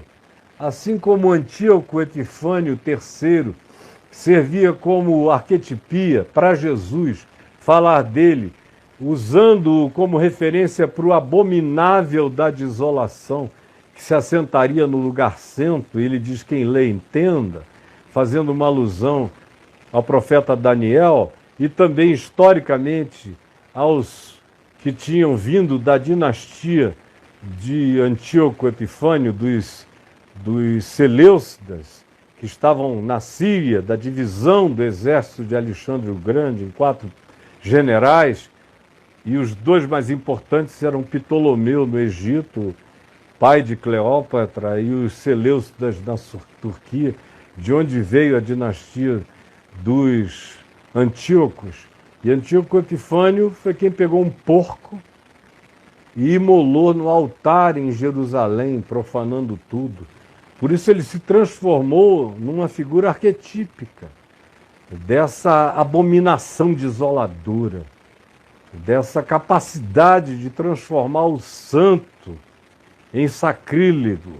Assim como Antíoco Epifânio III servia como arquetipia para Jesus, falar dele, usando-o como referência para o abominável da desolação, que se assentaria no lugar santo, ele diz: quem lê entenda, fazendo uma alusão ao profeta Daniel e também historicamente aos que tinham vindo da dinastia de Antíoco Epifânio, dos Seleucidas, que estavam na Síria, da divisão do exército de Alexandre o Grande, em 4 generais, e os 2 mais importantes eram Ptolomeu no Egito, pai de Cleópatra, e os Seleucidas na Turquia, de onde veio a dinastia dos Antíocos. E Antíoco Epifânio foi quem pegou um porco e imolou no altar em Jerusalém, profanando tudo. Por isso ele se transformou numa figura arquetípica dessa abominação desoladora, dessa capacidade de transformar o santo em sacrílego,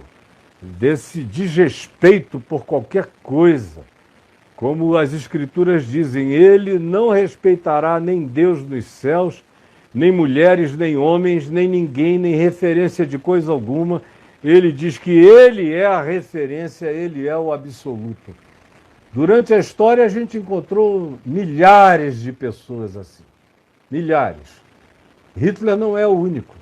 desse desrespeito por qualquer coisa. Como as Escrituras dizem, ele não respeitará nem Deus nos céus, nem mulheres, nem homens, nem ninguém, nem referência de coisa alguma. Ele diz que ele é a referência, ele é o absoluto. Durante a história a gente encontrou milhares de pessoas assim. Milhares. Hitler não é o único.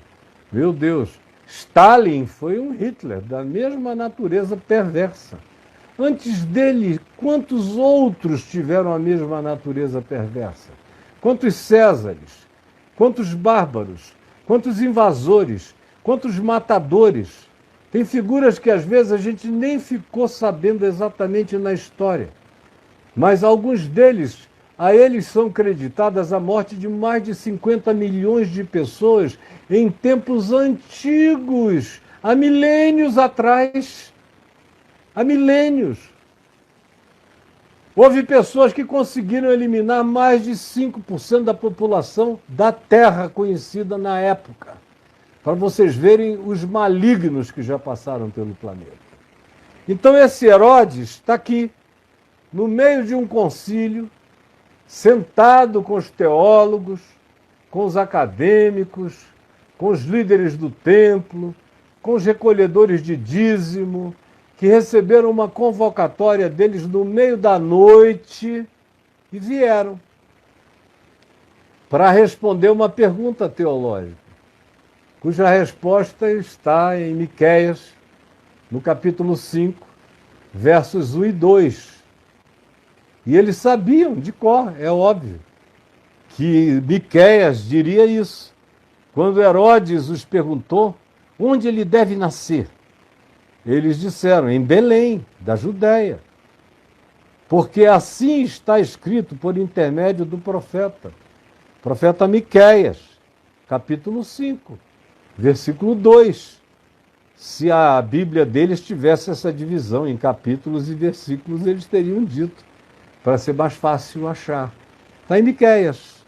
Meu Deus, Stalin foi um Hitler da mesma natureza perversa. Antes dele, quantos outros tiveram a mesma natureza perversa? Quantos Césares? Quantos bárbaros? Quantos invasores? Quantos matadores? Tem figuras que às vezes a gente nem ficou sabendo exatamente na história. Mas alguns deles, a eles são creditadas a morte de mais de 50 milhões de pessoas em tempos antigos, há milênios atrás. Há milênios. Houve pessoas que conseguiram eliminar mais de 5% da população da Terra conhecida na época. Para vocês verem os malignos que já passaram pelo planeta. Então esse Herodes está aqui, no meio de um concílio, sentado com os teólogos, com os acadêmicos, com os líderes do templo, com os recolhedores de dízimo, que receberam uma convocatória deles no meio da noite e vieram para responder uma pergunta teológica, cuja resposta está em Miqueias, no capítulo 5, versos 1 e 2. E eles sabiam de cor, é óbvio. que Miqueias diria isso. Quando Herodes os perguntou onde ele deve nascer, eles disseram, em Belém, da Judéia. Porque assim está escrito por intermédio do profeta Miqueias, capítulo 5, versículo 2. Se a Bíblia deles tivesse essa divisão em capítulos e versículos, eles teriam dito, para ser mais fácil achar. Está em Miqueias.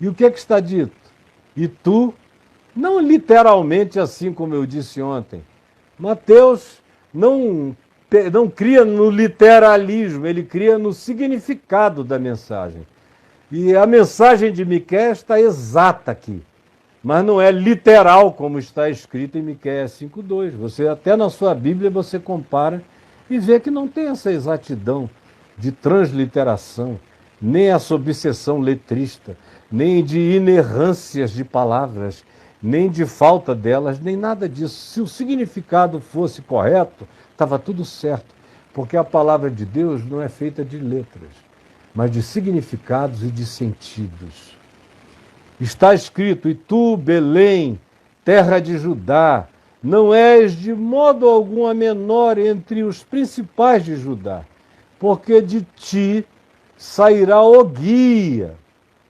E o que é que está dito? E tu, não literalmente assim como eu disse ontem, Mateus não cria no literalismo, ele cria no significado da mensagem. E a mensagem de Miqueias está exata aqui, mas não é literal como está escrito em Miqueias 5:2. Você até na sua Bíblia você compara e vê que não tem essa exatidão de transliteração, nem essa obsessão letrista, nem de inerrâncias de palavras, nem de falta delas, nem nada disso. Se o significado fosse correto, estava tudo certo, porque a palavra de Deus não é feita de letras, mas de significados e de sentidos. Está escrito, e tu, Belém, terra de Judá, não és de modo algum a menor entre os principais de Judá, porque de ti sairá o guia,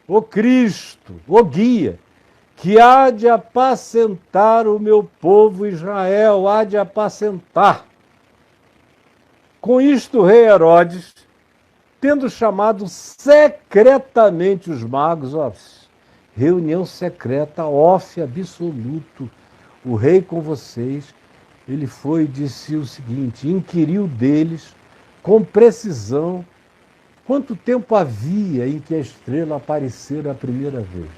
o Cristo, o guia, que há de apacentar o meu povo Israel, há de apacentar. Com isto, o rei Herodes, tendo chamado secretamente os magos, reunião secreta, off absoluto, o rei com vocês, ele foi e disse o seguinte, inquiriu deles com precisão quanto tempo havia em que a estrela aparecera a primeira vez.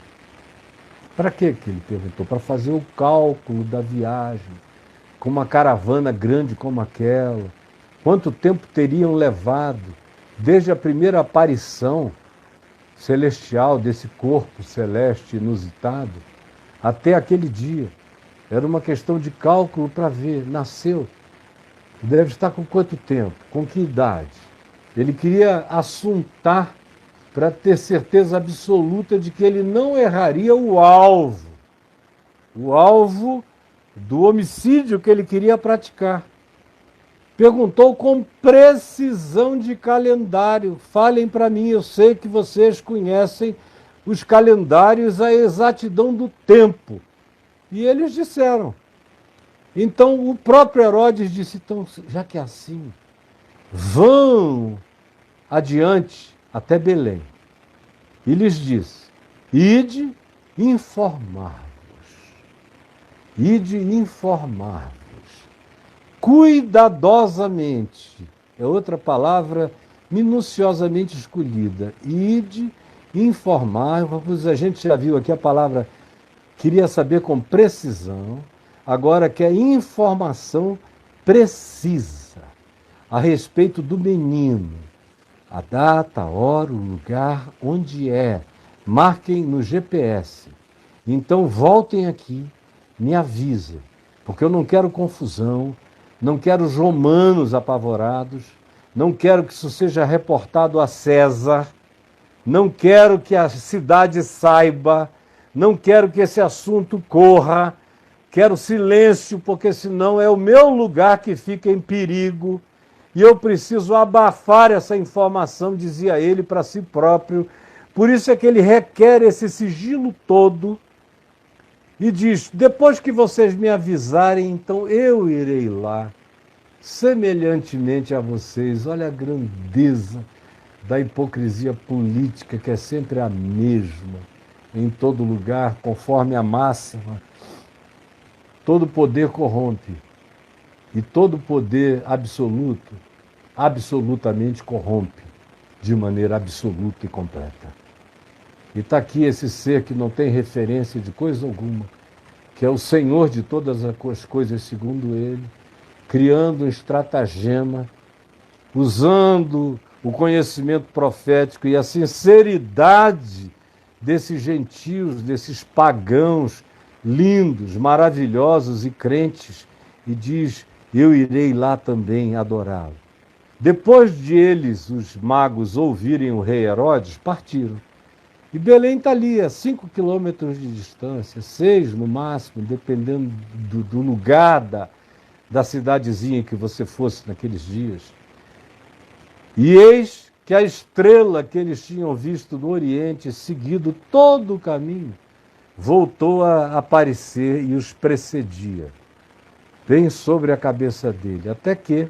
Para que ele perguntou? Para fazer o cálculo da viagem, com uma caravana grande como aquela. Quanto tempo teriam levado desde a primeira aparição celestial desse corpo celeste inusitado até aquele dia? Era uma questão de cálculo para ver. Nasceu. Deve estar com quanto tempo? Com que idade? Ele queria assuntar para ter certeza absoluta de que ele não erraria o alvo do homicídio que ele queria praticar. Perguntou com precisão de calendário. Falem para mim, eu sei que vocês conhecem os calendários, a exatidão do tempo. E eles disseram. Então o próprio Herodes disse, então, já que é assim, vão adiante até Belém. E lhes disse, ide informar-vos. Ide informar-vos. Cuidadosamente, é outra palavra minuciosamente escolhida. Ide informar-vos. A gente já viu aqui a palavra, queria saber com precisão, agora quer informação precisa a respeito do menino. A data, a hora, o lugar, onde é. Marquem no GPS. Então voltem aqui, me avisem, porque eu não quero confusão, não quero os romanos apavorados, não quero que isso seja reportado a César, não quero que a cidade saiba, não quero que esse assunto corra, quero silêncio, porque senão é o meu lugar que fica em perigo. E eu preciso abafar essa informação, dizia ele para si próprio. Por isso é que ele requer esse sigilo todo e diz, depois que vocês me avisarem, então eu irei lá, semelhantemente a vocês. Olha a grandeza da hipocrisia política, que é sempre a mesma, em todo lugar, conforme a máxima. Todo poder corrompe. E todo poder absoluto, absolutamente corrompe, de maneira absoluta e completa. E está aqui esse ser que não tem referência de coisa alguma, que é o Senhor de todas as coisas segundo ele, criando um estratagema, usando o conhecimento profético e a sinceridade desses gentios, desses pagãos lindos, maravilhosos e crentes, e diz, eu irei lá também adorá-lo. Depois de eles, os magos, ouvirem o rei Herodes, partiram. E Belém está ali, a 5 quilômetros de distância, 6 no máximo, dependendo do lugar da cidadezinha que você fosse naqueles dias. E eis que a estrela que eles tinham visto no Oriente, seguido todo o caminho, voltou a aparecer e os precedia, bem sobre a cabeça dele, até que,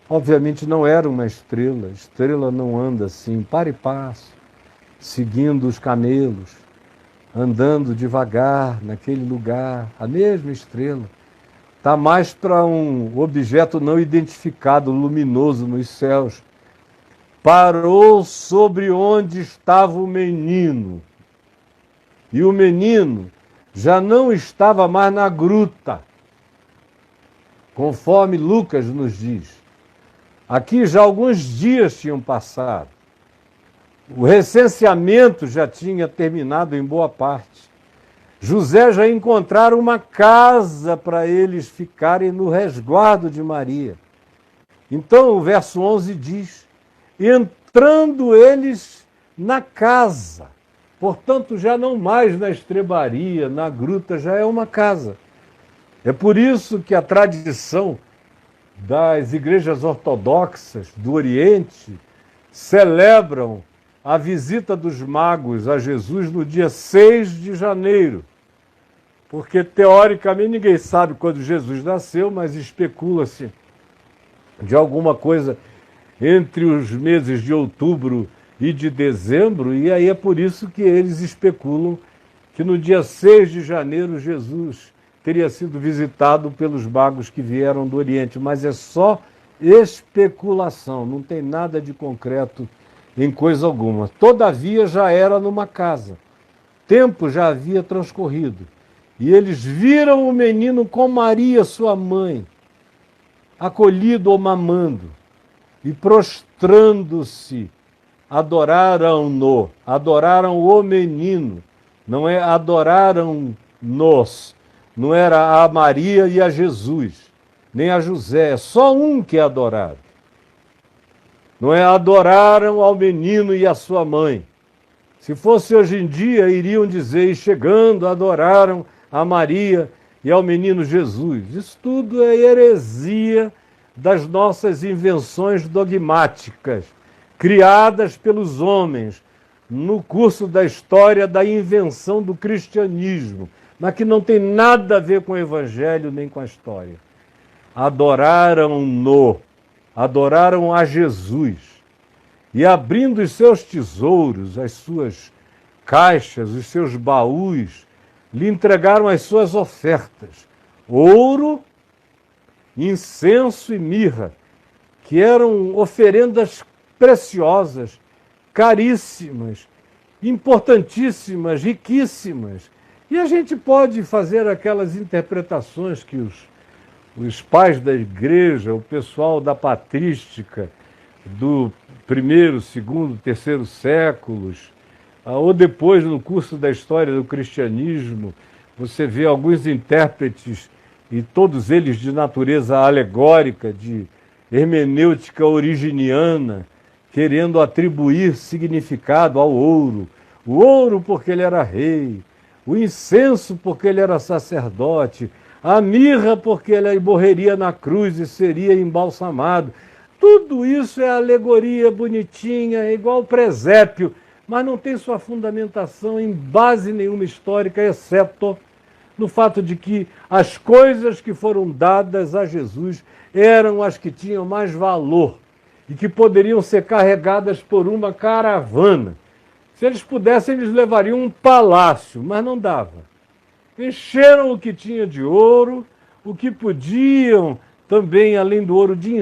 obviamente, não era uma estrela, estrela não anda assim, para e passo, seguindo os camelos, andando devagar naquele lugar, a mesma estrela. Está mais para um objeto não identificado, luminoso nos céus. Parou sobre onde estava o menino. E o menino já não estava mais na gruta, conforme Lucas nos diz. Aqui já alguns dias tinham passado. O recenseamento já tinha terminado em boa parte. José já encontraram uma casa para eles ficarem no resguardo de Maria. Então o verso 11 diz, entrando eles na casa, portanto já não mais na estrebaria, na gruta, já é uma casa. É por isso que a tradição das igrejas ortodoxas do Oriente celebram a visita dos magos a Jesus no dia 6 de janeiro. Porque, teoricamente, ninguém sabe quando Jesus nasceu, mas especula-se de alguma coisa entre os meses de outubro e de dezembro, e aí é por isso que eles especulam que no dia 6 de janeiro Jesus teria sido visitado pelos magos que vieram do Oriente, mas é só especulação, não tem nada de concreto em coisa alguma. Todavia já era numa casa, tempo já havia transcorrido, e eles viram o menino com Maria, sua mãe, acolhido ou mamando, e prostrando-se, adoraram-no, adoraram o menino, não é adoraram-nos, não era a Maria e a Jesus, nem a José, é só um que é adorado. Não é adoraram ao menino e a sua mãe. Se fosse hoje em dia, iriam dizer, e chegando, adoraram a Maria e ao menino Jesus. Isso tudo é heresia das nossas invenções dogmáticas, criadas pelos homens no curso da história da invenção do cristianismo, mas que não tem nada a ver com o evangelho nem com a história. Adoraram-no, adoraram a Jesus, e abrindo os seus tesouros, as suas caixas, os seus baús, lhe entregaram as suas ofertas, ouro, incenso e mirra, que eram oferendas preciosas, caríssimas, importantíssimas, riquíssimas. E a gente pode fazer aquelas interpretações que os pais da igreja, o pessoal da patrística do primeiro, segundo, terceiro séculos, ou depois no curso da história do cristianismo, você vê alguns intérpretes, e todos eles de natureza alegórica, de hermenêutica originiana, querendo atribuir significado ao ouro. O ouro porque ele era rei, o incenso porque ele era sacerdote, a mirra porque ele morreria na cruz e seria embalsamado. Tudo isso é alegoria bonitinha, é igual presépio, mas não tem sua fundamentação em base nenhuma histórica, exceto no fato de que as coisas que foram dadas a Jesus eram as que tinham mais valor e que poderiam ser carregadas por uma caravana. Se eles pudessem, eles levariam um palácio, mas não dava. Encheram o que tinha de ouro, o que podiam também, além do ouro, de